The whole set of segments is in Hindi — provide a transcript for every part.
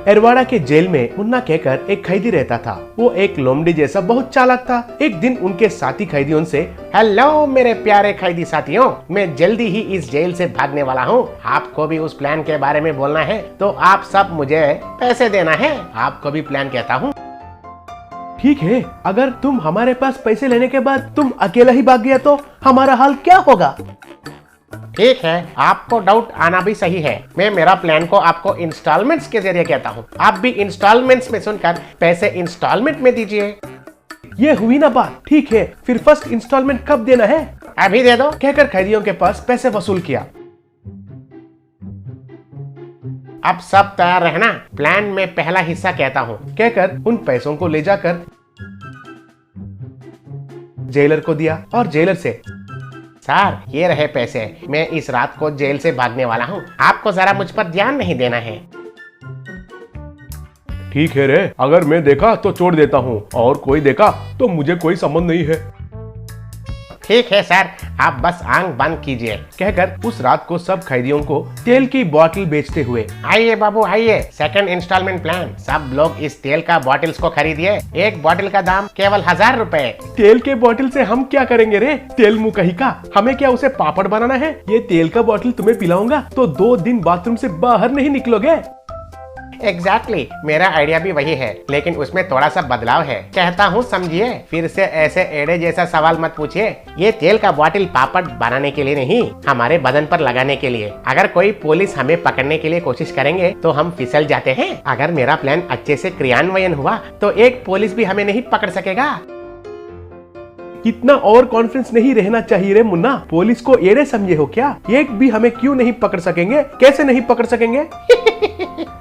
एरवाड़ा के जेल में मुन्ना कहकर एक कैदी रहता था। वो एक लोमड़ी जैसा बहुत चालाक था। एक दिन उनके साथी कैदियों से, हेलो मेरे प्यारे कैदी साथियों, मैं जल्दी ही इस जेल से भागने वाला हूँ। आपको भी उस प्लान के बारे में बोलना है तो आप सब मुझे पैसे देना है। आपको भी प्लान कहता हूँ। ठीक है, अगर तुम हमारे पास पैसे लेने के बाद तुम अकेला ही भाग गया तो हमारा हाल क्या होगा? ठीक है, आपको डाउट आना भी सही है। मैं मेरा प्लान को आपको इंस्टॉलमेंट्स के जरिए कहता हूँ। आप भी इंस्टॉलमेंट्स में सुनकर पैसे इंस्टॉलमेंट में दीजिए। ये हुई ना बात। ठीक है, फिर फर्स्ट इंस्टॉलमेंट कब देना है? अभी दे दो, कहकर कैदियों के पास पैसे वसूल किया। अब सब तैयार रहना, प्लान में पहला हिस्सा कहता हूँ, कहकर उन पैसों को ले जाकर जेलर को दिया और जेलर से, सर ये रहे पैसे, मैं इस रात को जेल से भागने वाला हूँ, आपको जरा मुझ पर ध्यान नहीं देना है। ठीक है रे, अगर मैं देखा तो छोड़ देता हूँ और कोई देखा तो मुझे कोई संबंध नहीं है। ठीक है सर, आप बस आंख बंद कीजिए, कहकर उस रात को सब कैदियों को तेल की बोतल बेचते हुए, आइए बाबू आइए, सेकंड इंस्टॉलमेंट प्लान। सब लोग इस तेल का बॉटल्स को खरीदिए। एक बॉटल का दाम केवल 1000 रुपए। तेल के बॉटल से हम क्या करेंगे रे? तेल मुंह कहीं का, हमें क्या उसे पापड़ बनाना है? ये तेल का बॉटल तुम्हें पिलाऊंगा तो 2 दिन बाथरूम से बाहर नहीं निकलोगे। एग्जैक्टली, मेरा आइडिया भी वही है, लेकिन उसमें थोड़ा सा बदलाव है, कहता हूँ समझिए। फिर से ऐसे एड़े जैसा सवाल मत पूछिए। ये तेल का बॉटल पापड़ बनाने के लिए नहीं, हमारे बदन पर लगाने के लिए। अगर कोई पुलिस हमें पकड़ने के लिए कोशिश करेंगे तो हम फिसल जाते हैं। अगर मेरा प्लान अच्छे से क्रियान्वयन हुआ तो एक पुलिस भी हमें नहीं पकड़ सकेगा। इतना और कॉन्फिडेंस नहीं रहना चाहिए रे मुन्ना। पुलिस को एड़े समझे हो क्या? एक भी हमें क्यों नहीं पकड़ सकेंगे? कैसे नहीं पकड़ सकेंगे?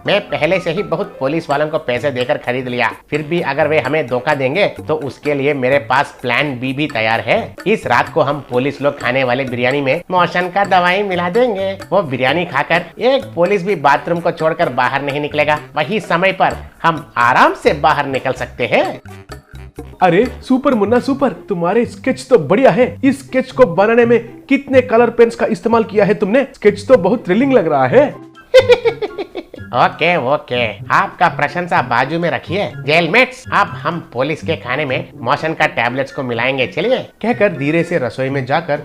मैं पहले से ही बहुत पुलिस वालों को पैसे देकर खरीद लिया, फिर भी अगर वे हमें धोखा देंगे तो उसके लिए मेरे पास प्लान बी भी तैयार है। इस रात को हम पुलिस लोग खाने वाले बिरयानी में मोशन का दवाई मिला देंगे। वो बिरयानी खाकर एक पुलिस भी बाथरूम को छोड़कर बाहर नहीं निकलेगा। वही समय पर हम आराम से बाहर निकल सकते हैं। अरे सुपर मुन्ना सुपर, तुम्हारे स्केच तो बढ़िया है। इस स्केच को बनाने में कितने कलर पेन्स का इस्तेमाल किया है तुमने? स्केच तो बहुत थ्रिलिंग लग रहा है। ओके ओके, आपका प्रशंसा बाजू में रखिए। जेलमेट्स, अब हम पुलिस के खाने में मोशन का टैबलेट्स को मिलाएंगे, चलिए, कहकर धीरे से रसोई में जाकर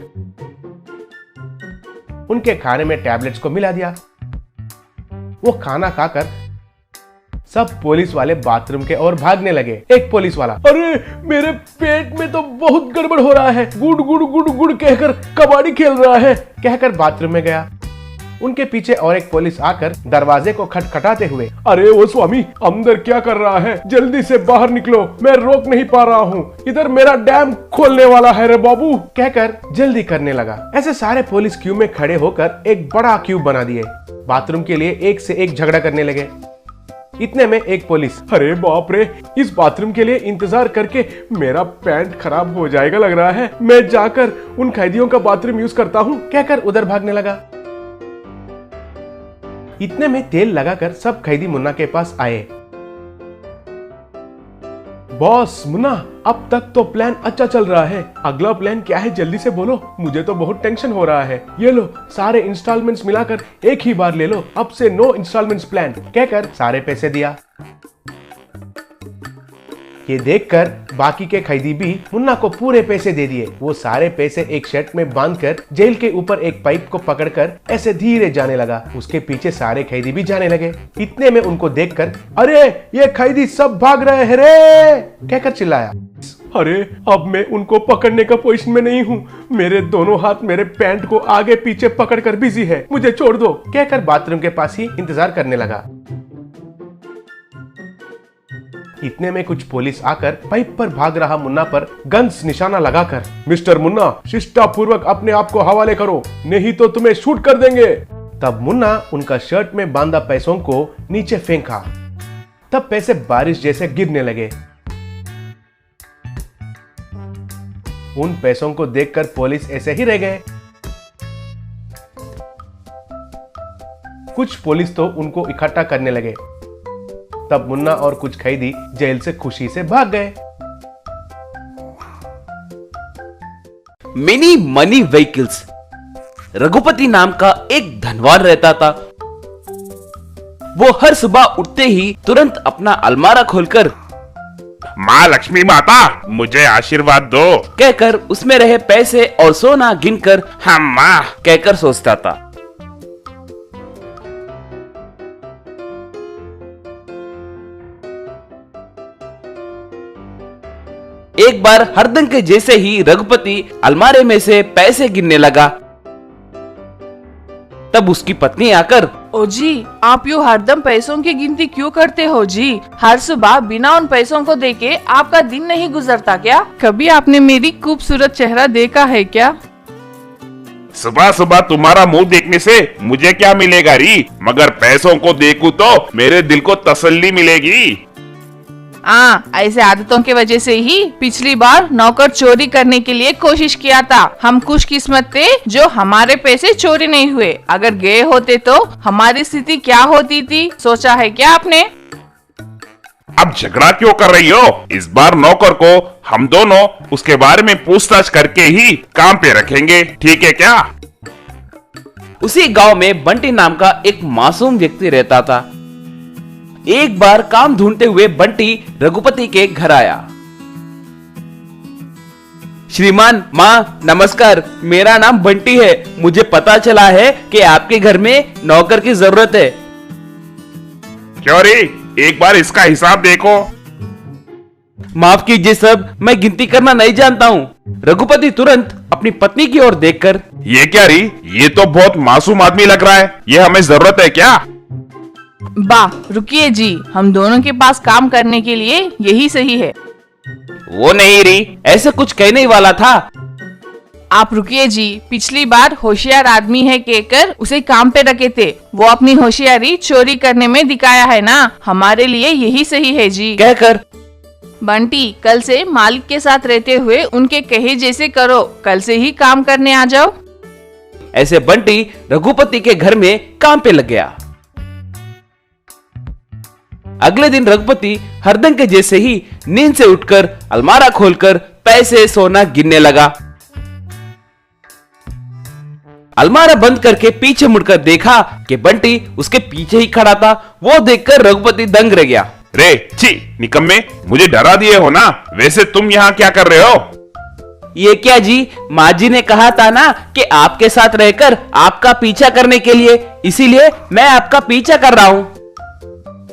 उनके खाने में टैबलेट्स को मिला दिया। वो खाना खाकर सब पुलिस वाले बाथरूम के ओर भागने लगे। एक पुलिस वाला, अरे मेरे पेट में तो बहुत गड़बड़ हो रहा है, गुड़ गुड़ गुड़ गुड़ कहकर कबाड़ी खेल रहा है, कहकर बाथरूम में गया। उनके पीछे और एक पुलिस आकर दरवाजे को खटखटाते हुए, अरे वो स्वामी अंदर क्या कर रहा है? जल्दी से बाहर निकलो, मैं रोक नहीं पा रहा हूँ, इधर मेरा डैम खोलने वाला है रे बाबू, कहकर जल्दी करने लगा। ऐसे सारे पुलिस क्यू में खड़े होकर एक बड़ा क्यू बना दिए। बाथरूम के लिए एक से एक झगड़ा करने लगे। इतने में एक पुलिस, अरे बाप रे, इस बाथरूम के लिए इंतजार करके मेरा पैंट खराब हो जाएगा लग रहा है, मैं जाकर उन कैदियों का बाथरूम यूज करता हूँ, कहकर उधर भागने लगा। इतने में तेल लगाकर सब कैदी मुन्ना के पास आए। बॉस मुन्ना, अब तक तो प्लान अच्छा चल रहा है, अगला प्लान क्या है जल्दी से बोलो, मुझे तो बहुत टेंशन हो रहा है। ये लो सारे इंस्टॉलमेंट्स मिलाकर एक ही बार ले लो, अब से नो इंस्टॉलमेंट्स प्लान, कहकर सारे पैसे दिया। ये देखकर बाकी के कैदी भी मुन्ना को पूरे पैसे दे दिए। वो सारे पैसे एक शर्ट में बांधकर जेल के ऊपर एक पाइप को पकड़कर ऐसे धीरे जाने लगा। उसके पीछे सारे कैदी भी जाने लगे। इतने में उनको देखकर, अरे ये कैदी सब भाग रहे हैं रे, कहकर चिल्लाया। अरे अब मैं उनको पकड़ने का पोजीशन में नहीं हूँ, मेरे दोनों हाथ मेरे पैंट को आगे पीछे पकड़कर बिजी है, मुझे छोड़ दो, कहकर बाथरूम के पास ही इंतजार करने लगा। इतने में कुछ पुलिस आकर पाइप पर भाग रहा मुन्ना पर गन्स निशाना लगाकर, मिस्टर मुन्ना शिष्टापूर्वक अपने आप को हवाले करो, नहीं तो तुम्हें शूट कर देंगे। तब मुन्ना उनका शर्ट में बांधा पैसों को नीचे फेंका। तब पैसे बारिश जैसे गिरने लगे। उन पैसों को देखकर पुलिस ऐसे ही रह गए। कुछ पुलिस तो उनको इकट्ठा करने लगे। तब मुन्ना और कुछ कैदी जेल से खुशी से भाग गए। Mini money vehicles. रघुपति नाम का एक धनवान रहता था। वो हर सुबह उठते ही तुरंत अपना अलमारा खोलकर माँ लक्ष्मी माता मुझे आशीर्वाद दो कहकर उसमें रहे पैसे और सोना गिनकर हम माँ कहकर सोचता था। एक बार हरदम के जैसे ही रघुपति अलमारे में से पैसे गिनने लगा, तब उसकी पत्नी आकर, ओ जी, आप यूँ हरदम पैसों की गिनती क्यों करते हो जी? हर सुबह बिना उन पैसों को देखे आपका दिन नहीं गुजरता क्या? कभी आपने मेरी खूबसूरत चेहरा देखा है क्या? सुबह सुबह तुम्हारा मुंह देखने से मुझे क्या मिलेगा री, मगर पैसों को देखूं तो मेरे दिल को तसल्ली मिलेगी। ऐसे आदतों के वजह से ही पिछली बार नौकर चोरी करने के लिए कोशिश किया था। हम खुशकिस्मत थे जो हमारे पैसे चोरी नहीं हुए। अगर गए होते तो हमारी स्थिति क्या होती थी, सोचा है क्या आपने? अब झगड़ा क्यों कर रही हो? इस बार नौकर को हम दोनों उसके बारे में पूछताछ करके ही काम पे रखेंगे, ठीक है क्या? उसी गांव में बंटी नाम का एक मासूम व्यक्ति रहता था। एक बार काम ढूंढते हुए बंटी रघुपति के घर आया। श्रीमान, माँ नमस्कार, मेरा नाम बंटी है। मुझे पता चला है कि आपके घर में नौकर की जरूरत है। क्यों रे, एक बार इसका हिसाब देखो। माफ कीजिए सब, मैं गिनती करना नहीं जानता हूँ। रघुपति तुरंत अपनी पत्नी की ओर देखकर, ये क्या री, ये तो बहुत मासूम आदमी लग रहा है, ये हमें जरूरत है क्या? रुकिए जी, हम दोनों के पास काम करने के लिए यही सही है। वो नहीं री, ऐसे कुछ कहने ही वाला था। आप रुकिए जी, पिछली बार होशियार आदमी है कहकर उसे काम पे रखे थे। वो अपनी होशियारी चोरी करने में दिखाया है ना, हमारे लिए यही सही है जी। कहकर बंटी, कल से मालिक के साथ रहते हुए उनके कहे जैसे करो, कल से ही काम करने आ जाओ। ऐसे बंटी रघुपति के घर में काम पे लग गया। अगले दिन रघुपति हरदम के जैसे ही नींद से उठकर अलमारा खोलकर पैसे सोना गिनने लगा। अलमारा बंद करके पीछे मुड़कर देखा कि बंटी उसके पीछे ही खड़ा था। वो देखकर रघुपति दंग रह गया। रे छी निकम्मे, मुझे डरा दिए हो ना। वैसे तुम यहाँ क्या कर रहे हो? ये क्या जी, माँ जी ने कहा था ना कि आपके साथ रहकर आपका पीछा करने के लिए, इसीलिए मैं आपका पीछा कर रहा हूँ।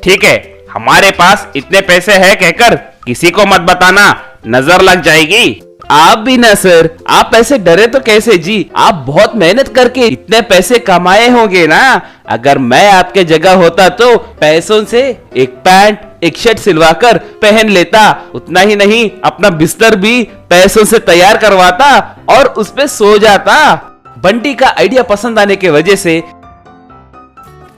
ठीक है, हमारे पास इतने पैसे हैं कहकर किसी को मत बताना, नजर लग जाएगी। आप भी ना सर, आप ऐसे डरे तो कैसे जी? आप बहुत मेहनत करके इतने पैसे कमाए होंगे ना। अगर मैं आपके जगह होता तो पैसों से एक पैंट एक शर्ट सिलवाकर पहन लेता। उतना ही नहीं, अपना बिस्तर भी पैसों से तैयार करवाता और उस पे सो जाता। बंटी का आइडिया पसंद आने की वजह से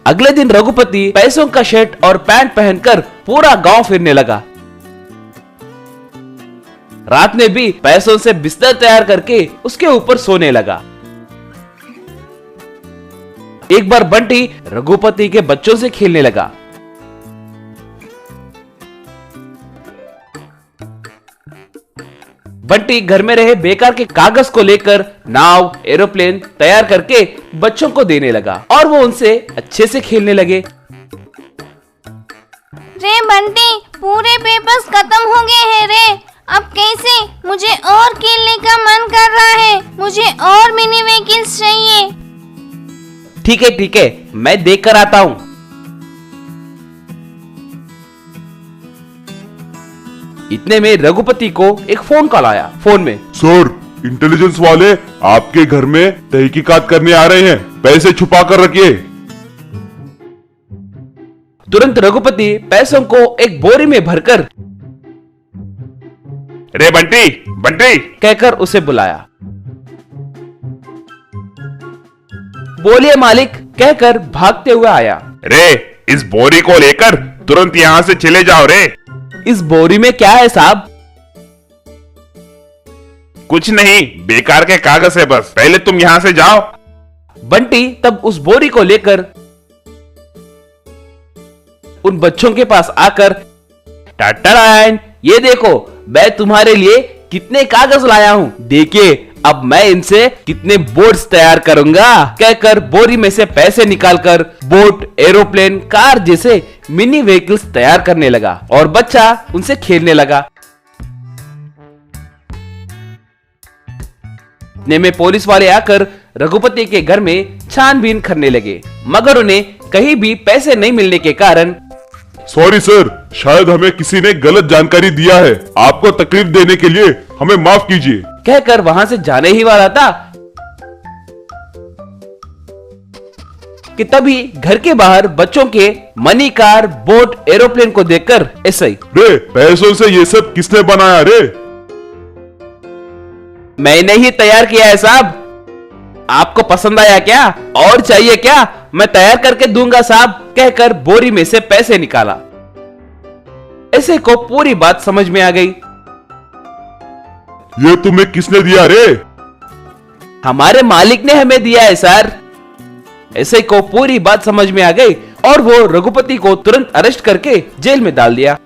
अगले दिन रघुपति पैसों का शर्ट और पैंट पहनकर पूरा गांव फिरने लगा। रात में भी पैसों से बिस्तर तैयार करके उसके ऊपर सोने लगा। एक बार बंटी रघुपति के बच्चों से खेलने लगा। बंटी घर में रहे बेकार के कागज को लेकर नाव एरोप्लेन तैयार करके बच्चों को देने लगा और वो उनसे अच्छे से खेलने लगे। रे बंटी, पूरे पेपर्स खत्म हो गए हैं रे। अब कैसे? मुझे और खेलने का मन कर रहा है। मुझे और मिनी व्हीकल्स चाहिए। ठीक है, मैं देख कर आता हूँ। इतने में रघुपति को एक फोन कॉल आया। फोन में, सर, इंटेलिजेंस वाले आपके घर में तहकीकात करने आ रहे हैं, पैसे छुपा कर रखिए। तुरंत रघुपति पैसों को एक बोरी में भरकर रे बंटी बंटी कहकर उसे बुलाया। बोलिए मालिक कहकर भागते हुए आया। रे, इस बोरी को लेकर तुरंत यहाँ से चले जाओ रे। इस बोरी में क्या है साहब? कुछ नहीं, बेकार के कागज है बस। पहले तुम यहाँ से जाओ। बंटी तब उस बोरी को लेकर उन बच्चों के पास आकर, टाटा, ये देखो मैं तुम्हारे लिए कितने कागज लाया हूँ। देखिए अब मैं इनसे कितने बोट्स तैयार करूंगा। कहकर बोरी में से पैसे निकालकर बोट, एरोप्लेन, कार जैसे मिनी व्हीकल्स तैयार करने लगा और बच्चा उनसे खेलने लगा। इतने में पुलिस वाले आकर रघुपति के घर में छानबीन करने लगे, मगर उन्हें कहीं भी पैसे नहीं मिलने के कारण सॉरी सर, शायद हमें किसी ने गलत जानकारी दिया है। आपको तकलीफ देने के लिए हमें माफ कीजिए। कहकर वहां से जाने ही वाला था कि तभी घर के बाहर बच्चों के मनी, कार, बोट, एरोप्लेन को देखकर ऐसा ही, रे पैसों से ये सब किसने बनाया रे? मैंने ही तैयार किया है साहब। आपको पसंद आया क्या? और चाहिए क्या? मैं तैयार करके दूंगा साहब। कहकर बोरी में से पैसे निकाला। ऐसे को पूरी बात समझ में आ गई। ये तुम्हें किसने दिया रे? हमारे मालिक ने हमें दिया है सर। ऐसे को पूरी बात समझ में आ गई और वो रघुपति को तुरंत अरेस्ट करके जेल में डाल दिया।